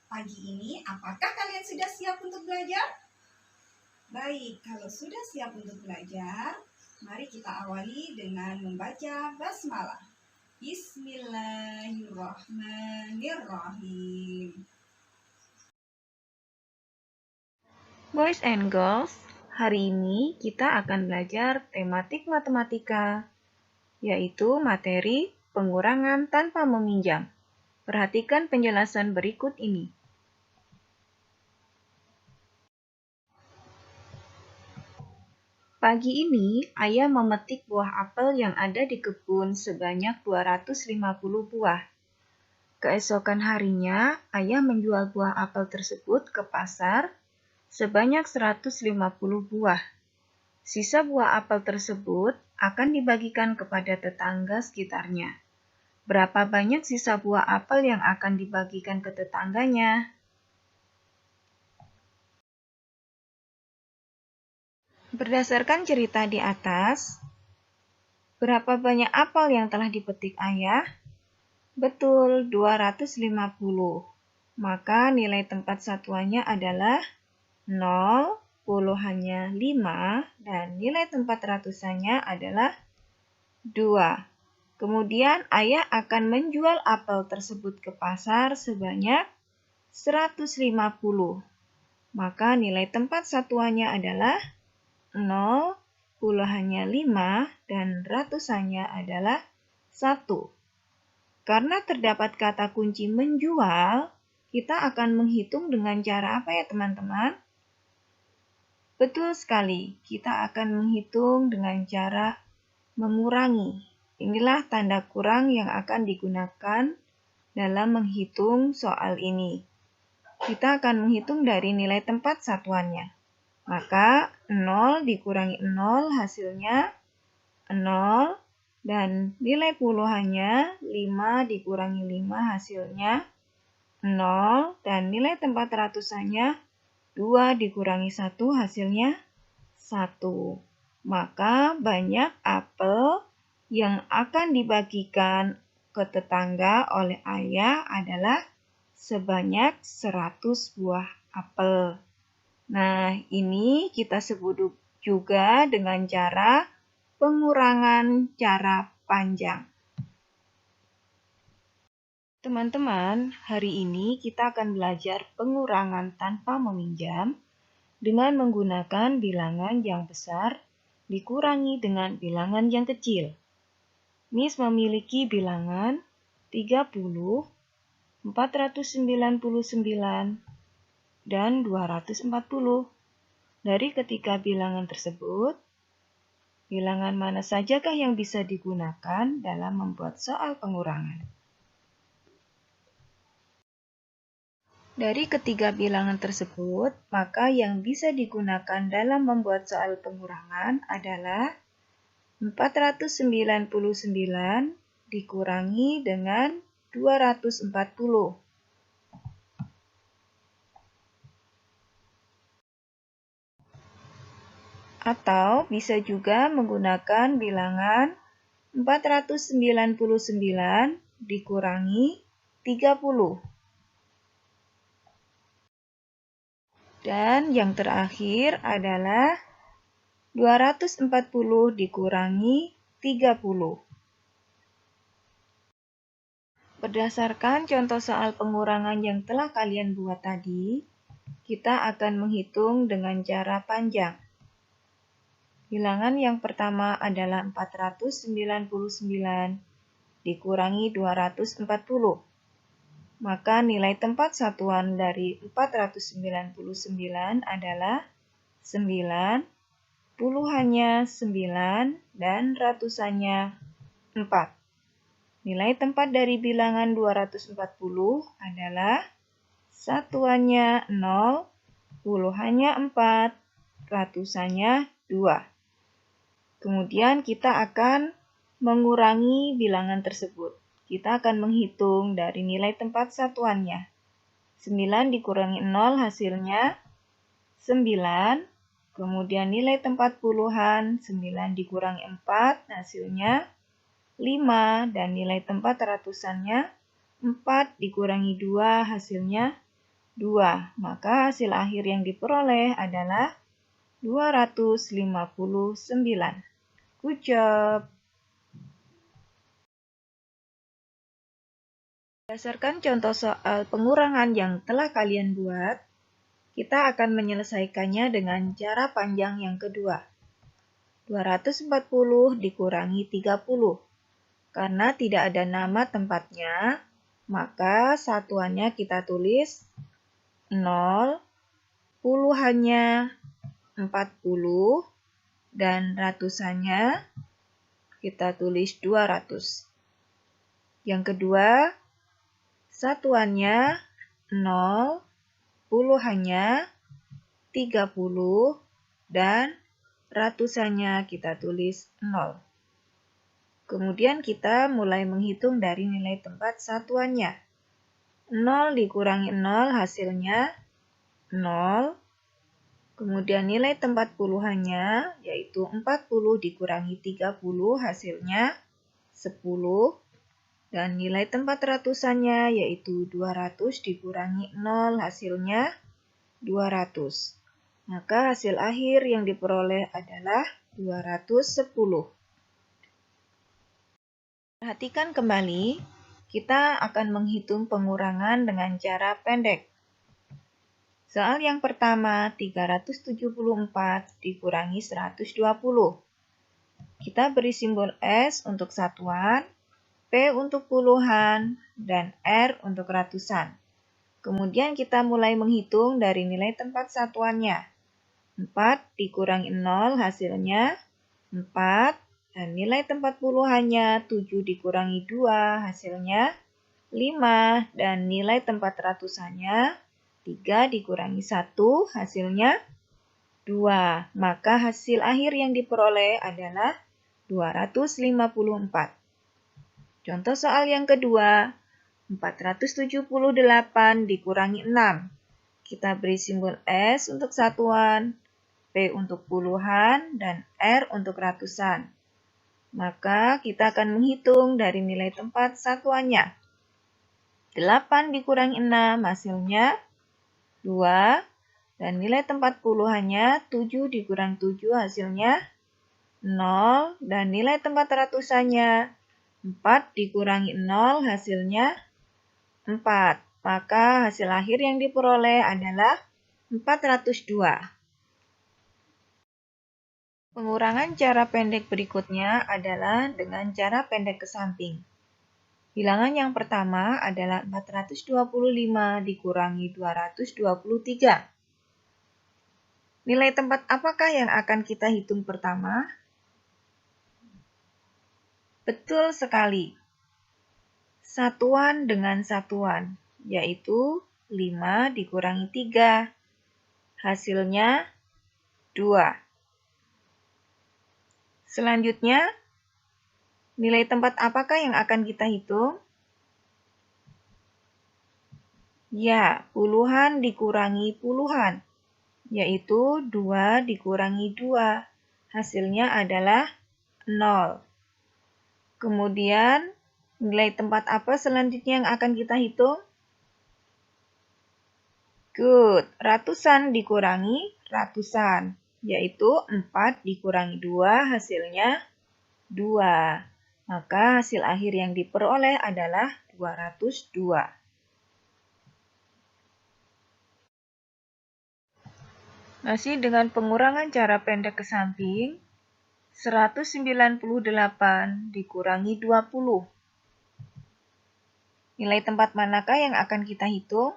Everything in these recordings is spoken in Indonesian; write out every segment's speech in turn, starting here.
Pagi ini, apakah kalian sudah siap untuk belajar? Baik, kalau sudah siap untuk belajar, mari kita awali dengan membaca basmalah. Bismillahirrahmanirrahim. Boys and girls, hari ini kita akan belajar tematik matematika, yaitu materi pengurangan tanpa meminjam. Perhatikan penjelasan berikut ini. Pagi ini, ayah memetik buah apel yang ada di kebun sebanyak 250 buah. Keesokan harinya, ayah menjual buah apel tersebut ke pasar sebanyak 150 buah. Sisa buah apel tersebut akan dibagikan kepada tetangga sekitarnya. Berapa banyak sisa buah apel yang akan dibagikan ke tetangganya? Berdasarkan cerita di atas, berapa banyak apel yang telah dipetik ayah? Betul, 250. Maka nilai tempat satuannya adalah 0, puluhannya 5, dan nilai tempat ratusannya adalah 2. Kemudian ayah akan menjual apel tersebut ke pasar sebanyak 150. Maka nilai tempat satuannya adalah 0, puluhannya 5, dan ratusannya adalah 1. Karena terdapat kata kunci menjual, kita akan menghitung dengan cara apa ya teman-teman? Betul sekali, kita akan menghitung dengan cara mengurangi. Inilah tanda kurang yang akan digunakan dalam menghitung soal ini. Kita akan menghitung dari nilai tempat satuannya. Maka 0 dikurangi 0 hasilnya 0, dan nilai puluhannya 5 dikurangi 5 hasilnya 0, dan nilai tempat ratusannya 2 dikurangi 1 hasilnya 1. Maka banyak apel yang akan dibagikan ke tetangga oleh ayah adalah sebanyak 100 buah apel. Nah, ini kita sebut juga dengan cara pengurangan cara panjang. Teman-teman, hari ini kita akan belajar pengurangan tanpa meminjam dengan menggunakan bilangan yang besar dikurangi dengan bilangan yang kecil. Miss memiliki bilangan 30, 499, dan 240. Dari ketiga bilangan tersebut, bilangan mana sajakah yang bisa digunakan dalam membuat soal pengurangan? Dari ketiga bilangan tersebut, maka yang bisa digunakan dalam membuat soal pengurangan adalah 499 dikurangi dengan 240. Atau bisa juga menggunakan bilangan 499 dikurangi 30. Dan yang terakhir adalah 240 dikurangi 30. Berdasarkan contoh soal pengurangan yang telah kalian buat tadi, kita akan menghitung dengan cara panjang. Bilangan yang pertama adalah 499 dikurangi 240. Maka nilai tempat satuan dari 499 adalah 9, puluhannya 9, dan ratusannya 4. Nilai tempat dari bilangan 240 adalah satuannya 0, puluhannya 4, ratusannya 2. Kemudian kita akan mengurangi bilangan tersebut. Kita akan menghitung dari nilai tempat satuannya. 9 dikurangi 0 hasilnya 9. Kemudian nilai tempat puluhan 9 dikurangi 4 hasilnya 5. Dan nilai tempat ratusannya 4 dikurangi 2 hasilnya 2. Maka hasil akhir yang diperoleh adalah 259. Good job! Berdasarkan contoh soal pengurangan yang telah kalian buat, kita akan menyelesaikannya dengan cara panjang yang kedua. 240 dikurangi 30. Karena tidak ada nama tempatnya, maka satuannya kita tulis 0, puluhannya 40, dan ratusannya kita tulis 200. Yang kedua, satuannya 0, puluhannya 30, dan ratusannya kita tulis 0. Kemudian kita mulai menghitung dari nilai tempat satuannya. 0 dikurangi 0 hasilnya 0. Kemudian nilai tempat puluhannya yaitu 40 dikurangi 30 hasilnya 10. Dan nilai tempat ratusannya yaitu 200 dikurangi 0 hasilnya 200. Maka hasil akhir yang diperoleh adalah 210. Perhatikan kembali, kita akan menghitung pengurangan dengan cara pendek. Soal yang pertama, 374 dikurangi 120. Kita beri simbol S untuk satuan, P untuk puluhan, dan R untuk ratusan. Kemudian kita mulai menghitung dari nilai tempat satuannya. 4 dikurangi 0 hasilnya 4. Dan nilai tempat puluhannya 7 dikurangi 2 hasilnya 5. Dan nilai tempat ratusannya 3 dikurangi 1 hasilnya 2. Maka hasil akhir yang diperoleh adalah 254. Contoh soal yang kedua, 478 dikurangi 6. Kita beri simbol S untuk satuan, P untuk puluhan, dan R untuk ratusan. Maka kita akan menghitung dari nilai tempat satuannya. 8 dikurangi 6 hasilnya 2. Dan nilai tempat puluhannya 7 dikurangi 7 hasilnya 0. Dan nilai tempat ratusannya 4 dikurangi 0 hasilnya 4. Maka hasil akhir yang diperoleh adalah 402. Pengurangan cara pendek berikutnya adalah dengan cara pendek ke samping. Bilangan yang pertama adalah 425 dikurangi 223. Nilai tempat apakah yang akan kita hitung pertama? Betul sekali. Satuan dengan satuan, yaitu 5 dikurangi 3. Hasilnya 2. Selanjutnya, nilai tempat apakah yang akan kita hitung? Ya, puluhan dikurangi puluhan, yaitu 2 dikurangi 2. Hasilnya adalah 0. Kemudian, nilai tempat apa selanjutnya yang akan kita hitung? Good, ratusan dikurangi ratusan, yaitu 4 dikurangi 2 hasilnya 2. Maka hasil akhir yang diperoleh adalah 202. Masih dengan pengurangan cara pendek ke samping, 198 dikurangi 20. Nilai tempat manakah yang akan kita hitung?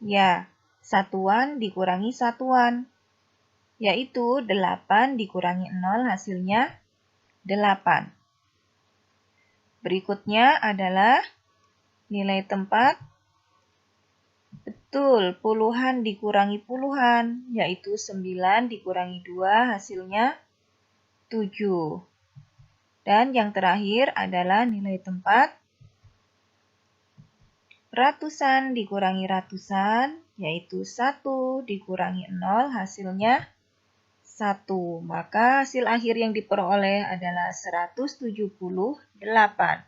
Ya, satuan dikurangi satuan, yaitu 8 dikurangi 0 hasilnya 8. Berikutnya adalah nilai tempat. Betul, puluhan dikurangi puluhan, yaitu 9 dikurangi 2 hasilnya 7. Dan yang terakhir adalah nilai tempat. Ratusan dikurangi ratusan, yaitu 1 dikurangi 0 hasilnya 1. Maka hasil akhir yang diperoleh adalah 178.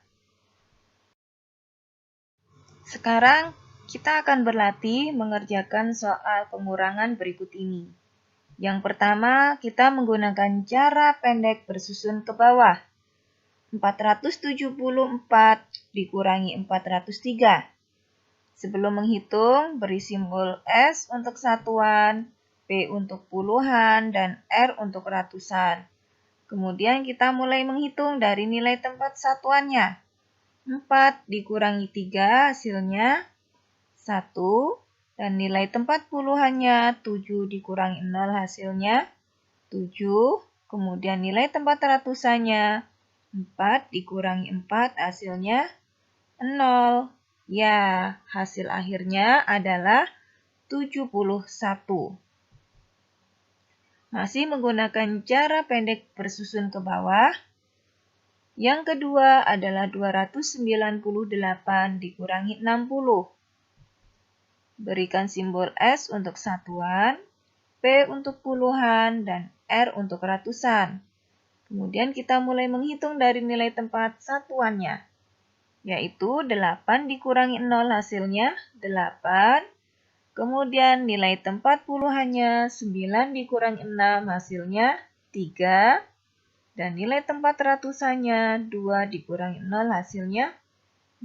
Sekarang kita akan berlatih mengerjakan soal pengurangan berikut ini. Yang pertama, kita menggunakan cara pendek bersusun ke bawah. 474 dikurangi 403. Sebelum menghitung, beri simbol S untuk satuan, P untuk puluhan, dan R untuk ratusan. Kemudian kita mulai menghitung dari nilai tempat satuannya. 4 dikurangi 3 hasilnya 1, dan nilai tempat puluhannya 7 dikurangi 0 hasilnya 7, kemudian nilai tempat ratusannya 4 dikurangi 4 hasilnya 0. Ya, hasil akhirnya adalah 71. Masih menggunakan cara pendek bersusun ke bawah. Yang kedua adalah 298 dikurangi 60. Berikan simbol S untuk satuan, P untuk puluhan, dan R untuk ratusan. Kemudian kita mulai menghitung dari nilai tempat satuannya, yaitu 8 dikurangi 0 hasilnya 8. Kemudian nilai tempat puluhannya 9 dikurangi 6 hasilnya 3. Dan nilai tempat ratusannya 2 dikurangi 0 hasilnya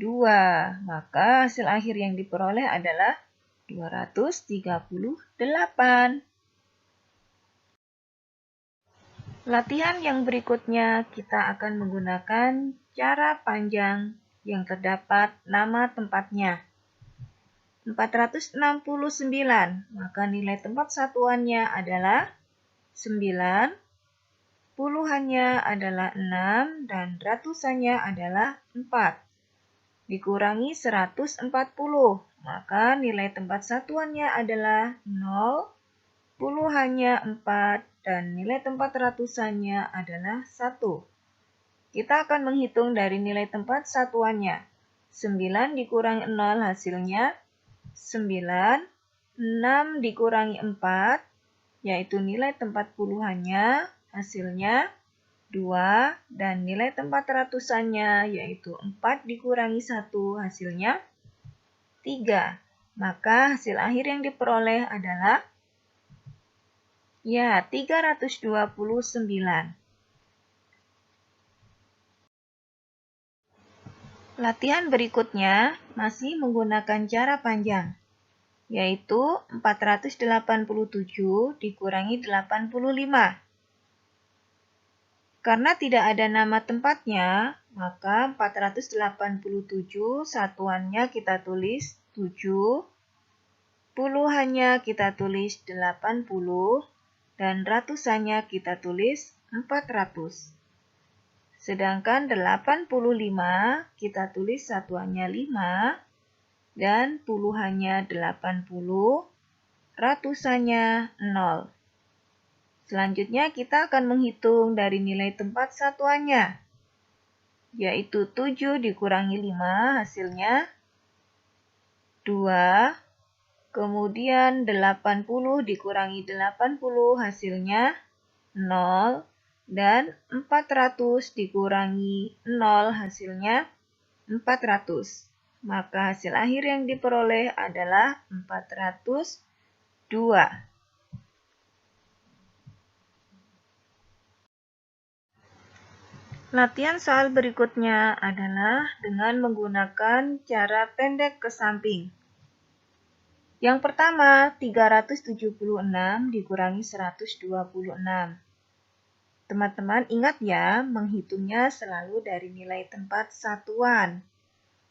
2. Maka hasil akhir yang diperoleh adalah 238. Latihan yang berikutnya kita akan menggunakan cara panjang yang terdapat nama tempatnya. 469, maka nilai tempat satuannya adalah 9, puluhannya adalah 6, dan ratusannya adalah 4. Dikurangi 140, maka nilai tempat satuannya adalah 0, puluhannya 4, dan nilai tempat ratusannya adalah 1. Kita akan menghitung dari nilai tempat satuannya. 9 dikurangi 0 hasilnya 9, 6 dikurangi 4, yaitu nilai tempat puluhannya hasilnya 2, dan nilai tempat ratusannya yaitu 4 dikurangi 1 hasilnya 3. Maka hasil akhir yang diperoleh adalah 329. Latihan berikutnya masih menggunakan cara panjang, yaitu 487 dikurangi 85. Karena tidak ada nama tempatnya, maka 487 satuannya kita tulis 7, puluhannya kita tulis 80, dan ratusannya kita tulis 400. Sedangkan 85 kita tulis satuannya 5, dan puluhannya 80, ratusannya 0. Selanjutnya kita akan menghitung dari nilai tempat satuannya, yaitu 7 dikurangi 5 hasilnya 2, kemudian 80 dikurangi 80 hasilnya 0, dan 400 dikurangi 0 hasilnya 400. Maka hasil akhir yang diperoleh adalah 402. Latihan soal berikutnya adalah dengan menggunakan cara pendek ke samping. Yang pertama, 376 dikurangi 126. Teman-teman ingat ya, menghitungnya selalu dari nilai tempat satuan.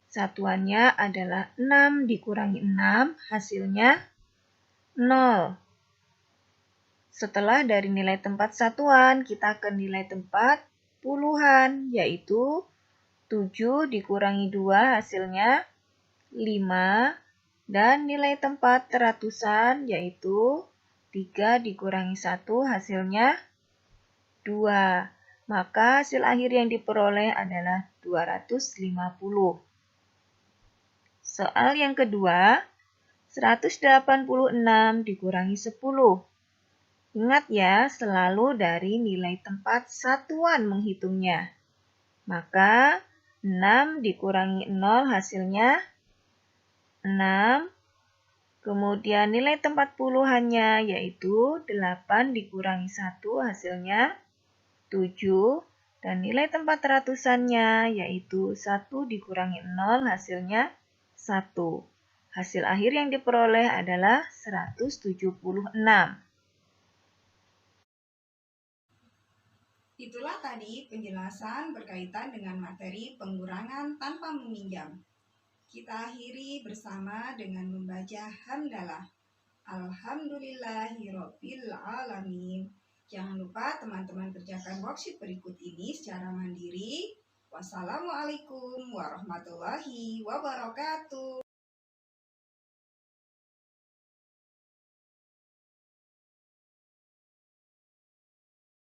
Satuannya adalah 6 dikurangi 6, hasilnya 0. Setelah dari nilai tempat satuan, kita ke nilai tempat puluhan, yaitu 7 dikurangi 2 hasilnya 5, dan nilai tempat ratusan yaitu 3 dikurangi 1 hasilnya 2. Maka hasil akhir yang diperoleh adalah 250. Soal yang kedua, 186 dikurangi 10. Ingat ya, selalu dari nilai tempat satuan menghitungnya. Maka 6 dikurangi 0 hasilnya 6. Kemudian nilai tempat puluhannya yaitu 8 dikurangi 1 hasilnya 7. Dan nilai tempat ratusannya yaitu 1 dikurangi 0 hasilnya 1. Hasil akhir yang diperoleh adalah 176. Itulah tadi penjelasan berkaitan dengan materi pengurangan tanpa meminjam. Kita akhiri bersama dengan membaca hamdalah. Alhamdulillahirabbil alamin. Jangan lupa teman-teman kerjakan worksheet berikut ini secara mandiri. Wassalamualaikum warahmatullahi wabarakatuh.